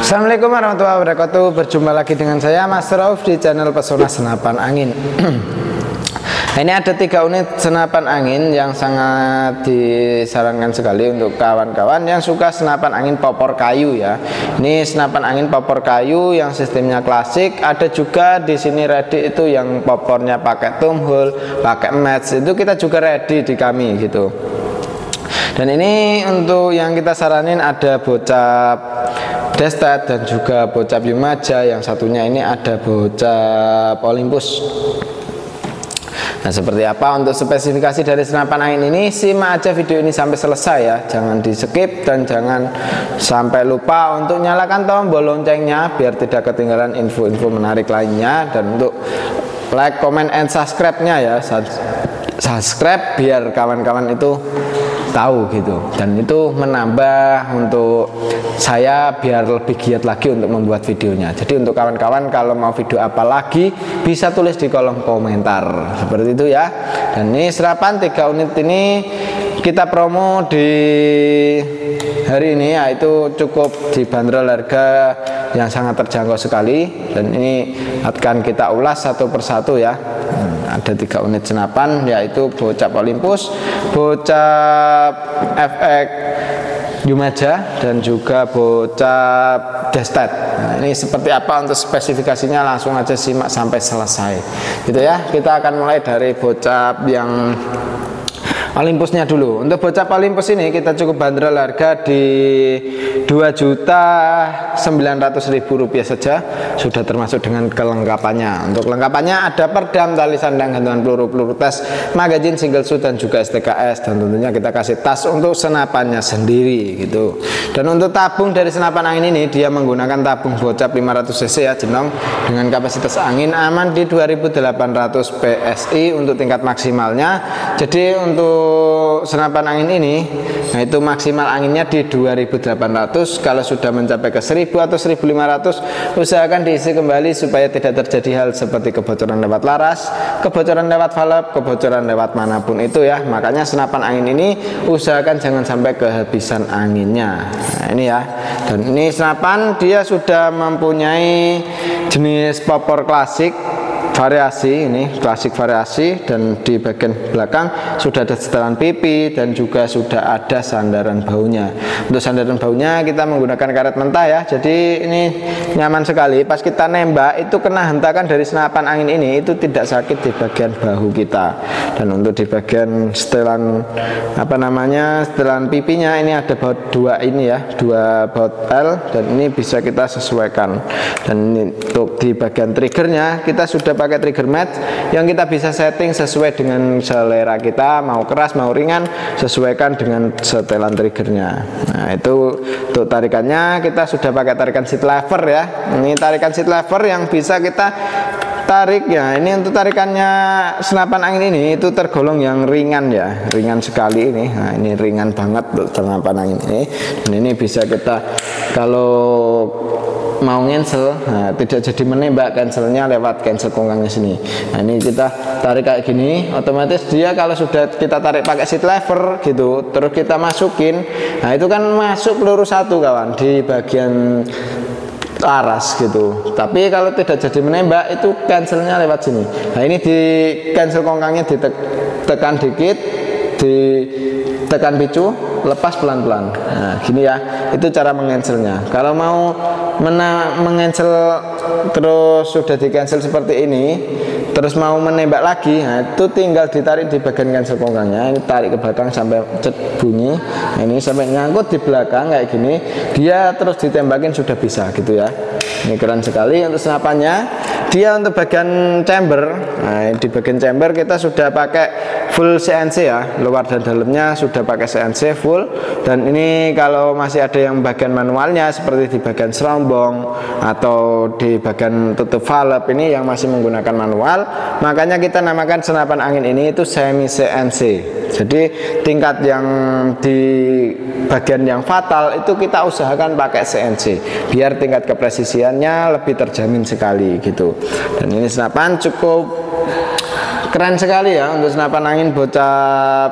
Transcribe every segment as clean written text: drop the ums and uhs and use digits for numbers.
Assalamualaikum warahmatullahi wabarakatuh. Berjumpa lagi dengan saya Mas Rauf di channel Pesona Senapan Angin. Ini ada 3 unit senapan angin yang sangat disarankan sekali untuk kawan-kawan yang suka senapan angin popor kayu ya. Ini senapan angin popor kayu yang sistemnya klasik. Ada juga di sini ready itu yang popornya pakai tumhole, pakai match. Itu kita juga ready di kami gitu. Dan ini untuk yang kita saranin ada bocap Destet dan juga bocap Yumaja. Yang satunya ini ada bocap Olympus. Nah, seperti apa untuk spesifikasi dari senapan angin ini, simak aja video ini sampai selesai ya. Jangan di skip dan jangan sampai lupa untuk nyalakan tombol loncengnya biar tidak ketinggalan info-info menarik lainnya. Dan untuk like, comment, and subscribe-nya ya, subscribe biar kawan-kawan itu tahu gitu, dan itu menambah untuk saya biar lebih giat lagi untuk membuat videonya. Jadi untuk kawan-kawan kalau mau video apa lagi bisa tulis di kolom komentar seperti itu ya. Dan ini serapan 3 unit ini kita promo di hari ini, yaitu cukup dibanderol harga yang sangat terjangkau sekali. Dan ini akan kita ulas satu persatu ya. Ada 3 unit senapan, yaitu bocap Olympus, bocap FX Yumaja, dan juga bocap Destet. Nah, ini seperti apa untuk spesifikasinya, langsung aja simak sampai selesai gitu ya. Kita akan mulai dari bocap yang Olympusnya dulu. Untuk bocap Olympus ini kita cukup bandrol harga di Rp2.900.000 saja, sudah termasuk dengan kelengkapannya. Untuk kelengkapannya ada perdam, tali sandang, gantungan peluru tes, magazin single shoot, dan juga STKS. Dan tentunya kita kasih tas untuk senapannya sendiri gitu. Dan untuk tabung dari senapan angin ini, dia menggunakan tabung bocap 500 cc ya, jenong, dengan kapasitas angin aman di 2800 PSI untuk tingkat maksimalnya. Jadi untuk senapan angin ini, nah itu maksimal anginnya di 2800. Kalau sudah mencapai ke 1000 atau 1500, usahakan diisi kembali supaya tidak terjadi hal seperti kebocoran lewat laras, kebocoran lewat valve, kebocoran lewat manapun itu ya. Makanya senapan angin ini usahakan jangan sampai kehabisan anginnya. Nah ini ya. Dan ini senapan dia sudah mempunyai jenis popor klasik variasi, ini klasik variasi, dan di bagian belakang sudah ada setelan pipi dan juga sudah ada sandaran baunya. Untuk sandaran baunya kita menggunakan karet mentah ya, jadi ini nyaman sekali. Pas kita nembak itu kena hentakan dari senapan angin ini, itu tidak sakit di bagian bahu kita. Dan untuk di bagian setelan setelan pipinya ini ada baut 2 ini ya, 2 baut L, dan ini bisa kita sesuaikan. Dan ini untuk di bagian triggernya kita sudah pakai trigger mat yang kita bisa setting sesuai dengan selera kita, mau keras mau ringan, sesuaikan dengan setelan triggernya. Nah itu untuk tarikannya kita sudah pakai tarikan seat lever ya. Ini tarikan seat lever yang bisa kita tarik ya. Ini untuk tarikannya senapan angin ini itu tergolong yang ringan ya, ringan sekali ini. Nah ini ringan banget untuk senapan angin ini. Dan ini bisa kita kalau mau cancel, nah, tidak jadi menembak, cancelnya lewat cancel kongkangnya sini. Nah ini kita tarik kayak gini, otomatis dia kalau sudah kita tarik pakai seat lever gitu, terus kita masukin, nah itu kan masuk peluru 1 kawan di bagian laras gitu. Tapi kalau tidak jadi menembak itu cancelnya lewat sini. Nah ini di cancel kongkangnya ditekan dikit, ditekan picu, lepas pelan-pelan. Nah gini ya, itu cara mengancelnya. Kalau mau mengancel terus sudah di cancel seperti ini, terus mau menembak lagi, nah itu tinggal ditarik di bagian cancel kongkangnya, ini tarik ke belakang sampai bunyi. Nah, ini sampai nyangkut di belakang kayak gini, dia terus ditembakin sudah bisa gitu ya. Ini keren sekali untuk senapannya. Dia untuk bagian chamber, nah di bagian chamber kita sudah pakai full CNC ya, luar dan dalamnya sudah pakai CNC full. Dan ini kalau masih ada yang bagian manualnya seperti di bagian serombong atau di bagian tutup valve ini yang masih menggunakan manual, makanya kita namakan senapan angin ini itu semi CNC. Jadi tingkat yang di bagian yang fatal itu kita usahakan pakai CNC biar tingkat kepresisiannya lebih terjamin sekali gitu. Dan ini senapan cukup keren sekali ya untuk senapan angin bocap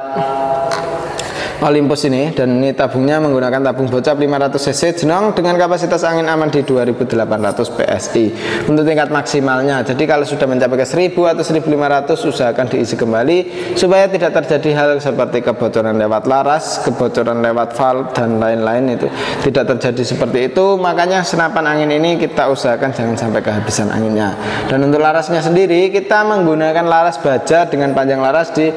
Olympus ini, dan ini tabungnya menggunakan tabung bocap 500 cc jenong dengan kapasitas angin aman di 2800 PSI untuk tingkat maksimalnya. Jadi kalau sudah mencapai ke 1000 atau 1500 usahakan diisi kembali supaya tidak terjadi hal seperti kebocoran lewat laras, kebocoran lewat valve dan lain-lain. Itu tidak terjadi seperti itu, makanya senapan angin ini kita usahakan jangan sampai kehabisan anginnya. Dan untuk larasnya sendiri kita menggunakan laras baja dengan panjang laras di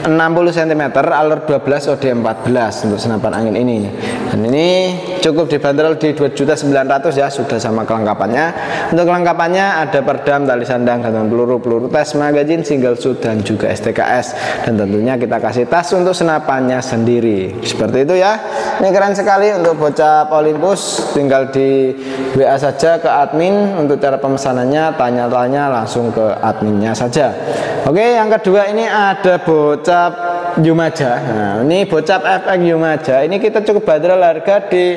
60 cm, alur 12, OD 14 untuk senapan angin ini. Dan ini cukup dibanderol di 2.900.000 ya, sudah sama kelengkapannya. Untuk kelengkapannya ada perdam, tali sandang, gantungan peluru, peluru tes, magazin, single shoot, dan juga STKS. Dan tentunya kita kasih tas untuk senapannya sendiri. Seperti itu ya. Ini keren sekali untuk bocap Olympus. Tinggal di WA saja ke admin. Untuk cara pemesanannya tanya-tanya langsung ke adminnya saja. Oke, yang kedua ini ada bocap Yumaja. Nah, ini bocap FX Yumaja. Ini kita cukup bandrol harga di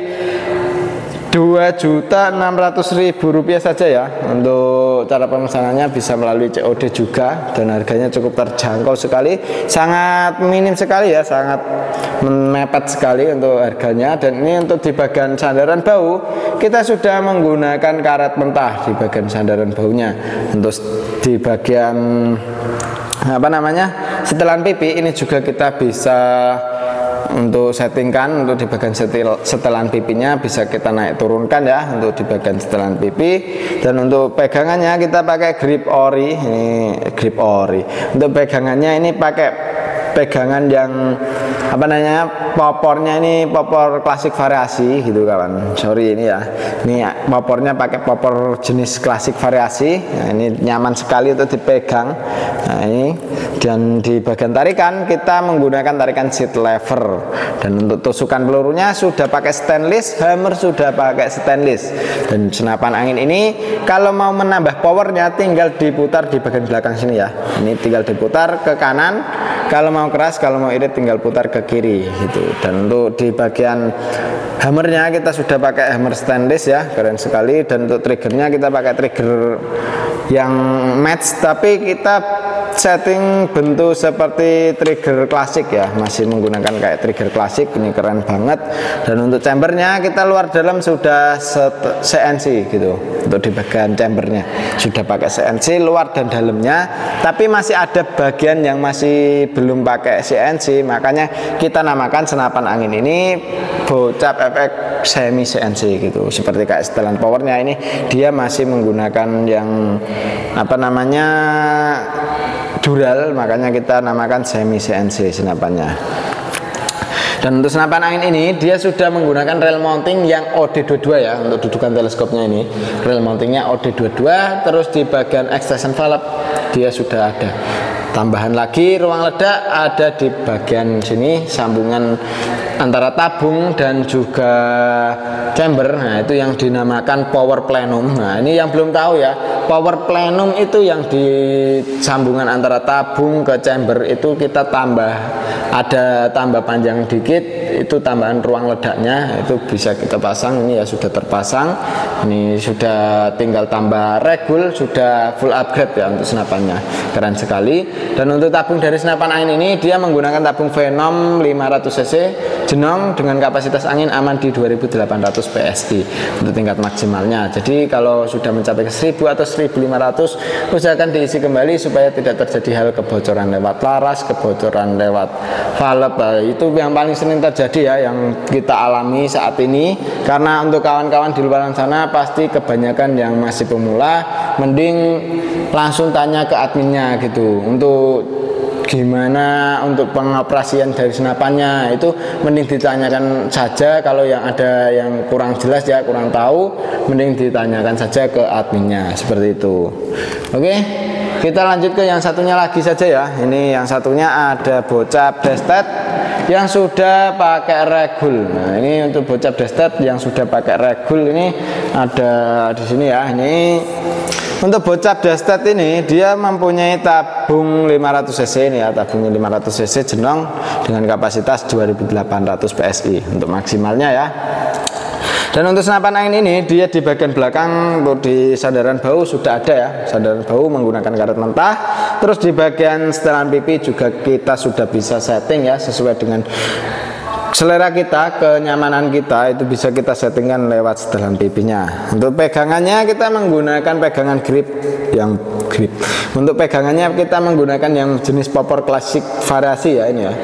Rp2.600.000 saja ya. Untuk cara pemesanannya bisa melalui COD juga, dan harganya cukup terjangkau sekali, sangat minim sekali ya, sangat mepet sekali untuk harganya. Dan ini untuk di bagian sandaran bahu kita sudah menggunakan karet mentah di bagian sandaran bahunya. Untuk di bagian setelan pipi ini juga kita bisa untuk settingkan. Untuk di bagian setelan pipinya bisa kita naik turunkan ya, untuk di bagian setelan pipi. Dan untuk pegangannya kita pakai grip ori. Ini grip ori. Untuk pegangannya ini pakai pegangan yang popornya ini popor klasik variasi gitu kawan. Sorry ini ya, ini popornya pakai popor jenis klasik variasi. Nah, ini nyaman sekali untuk dipegang. Nah, ini, dan di bagian tarikan kita menggunakan tarikan seat lever. Dan untuk tusukan pelurunya sudah pakai stainless, hammer sudah pakai stainless. Dan senapan angin ini kalau mau menambah powernya tinggal diputar di bagian belakang sini ya. Ini tinggal diputar ke kanan. Kalau mau keras, kalau mau irit tinggal putar ke kiri gitu. Dan untuk di bagian hammernya kita sudah pakai hammer stainless ya, keren sekali. Dan untuk triggernya kita pakai trigger yang match, tapi kita setting bentuk seperti trigger klasik ya, masih menggunakan kayak trigger klasik. Ini keren banget. Dan untuk chambernya kita luar dalam sudah CNC gitu. Untuk di bagian chambernya sudah pakai CNC luar dan dalamnya, tapi masih ada bagian yang masih belum pakai CNC, makanya kita namakan senapan angin ini bocap FX semi CNC gitu. Seperti kayak setelan powernya ini dia masih menggunakan yang dural, makanya kita namakan semi CNC senapannya. Dan untuk senapan angin ini dia sudah menggunakan rail mounting yang OD22 ya. Untuk dudukan teleskopnya ini rail mountingnya OD22. Terus di bagian extension valve dia sudah ada tambahan lagi ruang ledak, ada di bagian sini sambungan antara tabung dan juga chamber. Nah, itu yang dinamakan power plenum. Nah, ini yang belum tahu ya, power plenum itu yang di sambungan antara tabung ke chamber itu kita ada tambah panjang dikit, itu tambahan ruang ledaknya itu bisa kita pasang. Ini ya sudah terpasang, ini sudah tinggal tambah regul, sudah full upgrade ya untuk senapannya, keren sekali. Dan untuk tabung dari senapan angin ini dia menggunakan tabung Venom 500 cc jenong dengan kapasitas angin aman di 2800 PSI untuk tingkat maksimalnya. Jadi kalau sudah mencapai ke 1000 atau 1500 usahakan diisi kembali supaya tidak terjadi hal kebocoran lewat laras, kebocoran lewat valve. Itu yang paling sering terjadi ya, yang kita alami saat ini. Karena untuk kawan-kawan di luar sana pasti kebanyakan yang masih pemula, mending langsung tanya ke adminnya gitu. Untuk gimana untuk pengoperasian dari senapannya itu mending ditanyakan saja. Kalau yang ada yang kurang jelas ya, kurang tahu, mending ditanyakan saja ke adminnya, seperti itu. Oke, kita lanjut ke yang satunya lagi saja ya. Ini yang satunya ada bocap destet yang sudah pakai regul. Nah, ini untuk bocap destet yang sudah pakai regul ini ada di sini ya. Ini untuk bocap destet ini dia mempunyai tabung 500 cc ini ya, tabungnya 500 cc jenong dengan kapasitas 2800 PSI untuk maksimalnya ya. Dan untuk senapan angin ini dia di bagian belakang untuk di sandaran bahu sudah ada ya, sandaran bahu menggunakan karet mentah. Terus di bagian setelan pipi juga kita sudah bisa setting ya sesuai dengan selera kita, kenyamanan kita itu bisa kita settingkan lewat setelan pipinya. Untuk pegangannya kita menggunakan pegangan grip. Untuk pegangannya kita menggunakan yang jenis popor klasik variasi ya ini ya.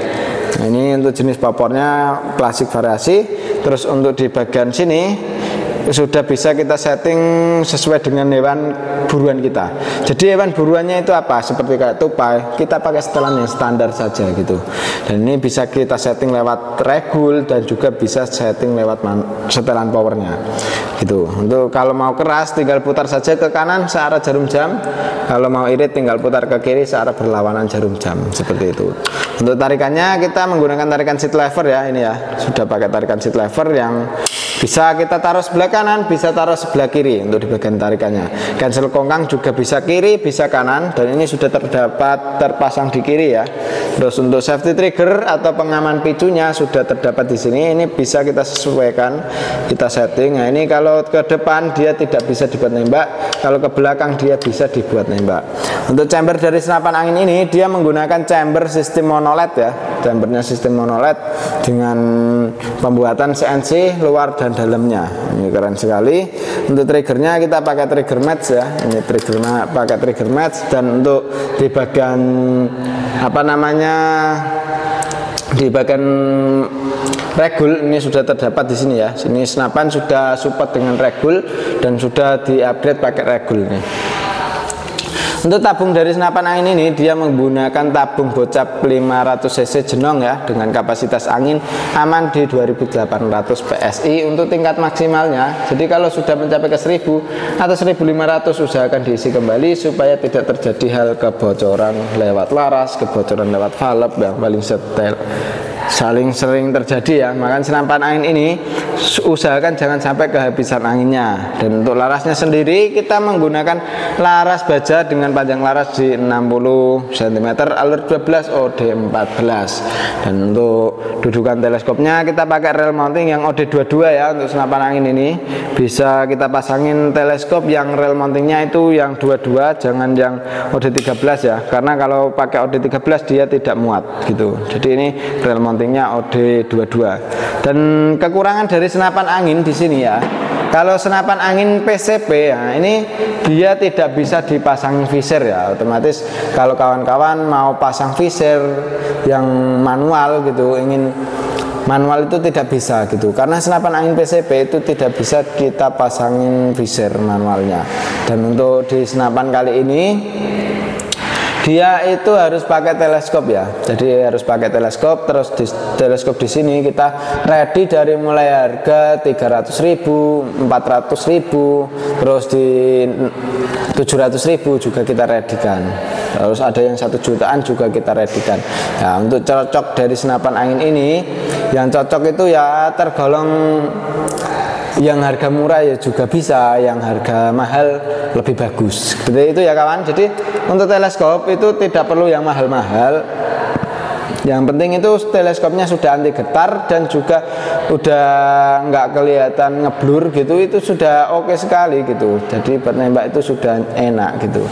Nah, ini untuk jenis popornya klasik variasi. Terus untuk di bagian sini sudah bisa kita setting sesuai dengan hewan buruan kita. Jadi hewan buruannya itu apa? Seperti kayak tupai, kita pakai setelan yang standar saja gitu. Dan ini bisa kita setting lewat regul dan juga bisa setting lewat setelan powernya gitu. Untuk kalau mau keras tinggal putar saja ke kanan searah jarum jam. Kalau mau irit tinggal putar ke kiri searah berlawanan jarum jam, seperti itu. Untuk tarikannya kita menggunakan tarikan seat lever ya, ini ya. Sudah pakai tarikan seat lever yang bisa kita taruh sebelah kanan, bisa taruh sebelah kiri untuk di bagian tarikannya. Cancel kongkang juga bisa kiri, bisa kanan, dan ini sudah terpasang di kiri ya. Terus untuk safety trigger atau pengaman picunya sudah terdapat di sini. Ini bisa kita sesuaikan, kita setting. Nah, ini kalau ke depan dia tidak bisa dibuat nembak, kalau ke belakang dia bisa dibuat nembak. Untuk chamber dari senapan angin ini dia menggunakan chamber sistem monoled ya. Chambernya sistem monoled dengan pembuatan CNC luar dan dalamnya. Ini keren sekali. Untuk triggernya kita pakai trigger match ya. Ini triggernya pakai trigger match. Dan untuk di bagian apa namanya, di bagian regul ini sudah terdapat di sini ya. Sini senapan sudah support dengan regul dan sudah diupgrade pakai regul nih. Untuk tabung dari senapan angin ini dia menggunakan tabung bocap 500 cc jenong ya, dengan kapasitas angin aman di 2800 PSI untuk tingkat maksimalnya. Jadi kalau sudah mencapai ke 1000 atau 1500 usahakan diisi kembali supaya tidak terjadi hal kebocoran lewat laras, kebocoran lewat valve yang paling saling sering terjadi ya. Maka senapan angin ini usahakan jangan sampai kehabisan anginnya. Dan untuk larasnya sendiri kita menggunakan laras baja dengan panjang laras di 60 cm, alur 12, OD 14. Dan untuk dudukan teleskopnya kita pakai rel mounting yang OD 22 ya. Untuk senapan angin ini bisa kita pasangin teleskop yang rel mountingnya itu yang 22, jangan yang OD 13 ya, karena kalau pakai OD 13 dia tidak muat gitu. Jadi ini rel mountingnya OD 22. Dan kekurangan dari senapan angin di sini ya, kalau senapan angin PCP ya, ini dia tidak bisa dipasang visir ya. Otomatis kalau kawan-kawan mau pasang visir yang manual gitu, ingin manual itu tidak bisa gitu, karena senapan angin PCP itu tidak bisa kita pasangin visir manualnya. Dan untuk di senapan kali ini dia itu harus pakai teleskop ya. Jadi harus pakai teleskop. Terus di teleskop di sini kita ready dari mulai harga 300.000, 400.000, terus di 700.000 juga kita readykan. Terus ada yang 1 jutaan juga kita readykan. Nah, untuk cocok dari senapan angin ini, yang cocok itu ya tergolong yang harga murah ya juga bisa, yang harga mahal lebih bagus. Seperti itu ya kawan. Jadi untuk teleskop itu tidak perlu yang mahal-mahal. Yang penting itu teleskopnya sudah anti getar dan juga udah nggak kelihatan ngeblur gitu, itu sudah oke sekali gitu. Jadi penembak itu sudah enak gitu.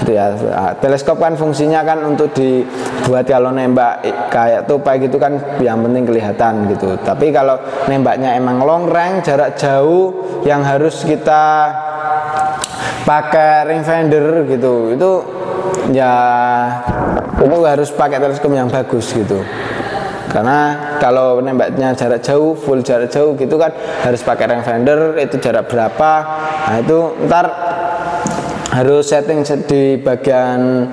Itu ya. Nah, teleskop kan fungsinya kan untuk dibuat kalau nembak kayak tupai gitu kan, yang penting kelihatan gitu. Tapi kalau nembaknya emang long range, jarak jauh yang harus kita pakai rangefinder gitu, itu ya itu harus pakai teleskop yang bagus gitu. Karena kalau nembaknya jarak jauh, full jarak jauh gitu kan harus pakai rangefinder, itu jarak berapa. Nah itu ntar harus setting di bagian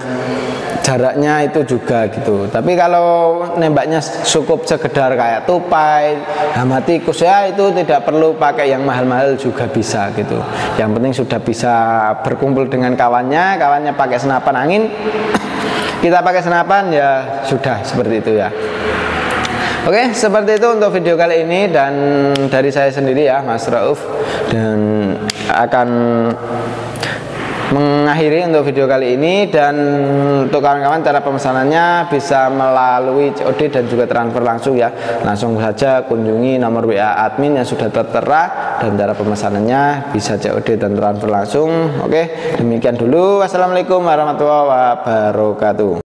jaraknya itu juga gitu. Tapi kalau nembaknya cukup sekedar kayak tupai, hama tikus ya, itu tidak perlu pakai yang mahal-mahal juga bisa gitu. Yang penting sudah bisa berkumpul dengan kawannya, kawannya pakai senapan angin, kita pakai senapan, ya sudah seperti itu ya. Oke, seperti itu untuk video kali ini, dan dari saya sendiri ya, Mas Rauf, dan akan mengakhiri untuk video kali ini. Dan untuk kawan-kawan, cara pemesanannya bisa melalui COD dan juga transfer langsung ya. Langsung saja kunjungi nomor WA admin yang sudah tertera, dan cara pemesanannya bisa COD dan transfer langsung. Oke, demikian dulu. Wassalamualaikum warahmatullahi wabarakatuh.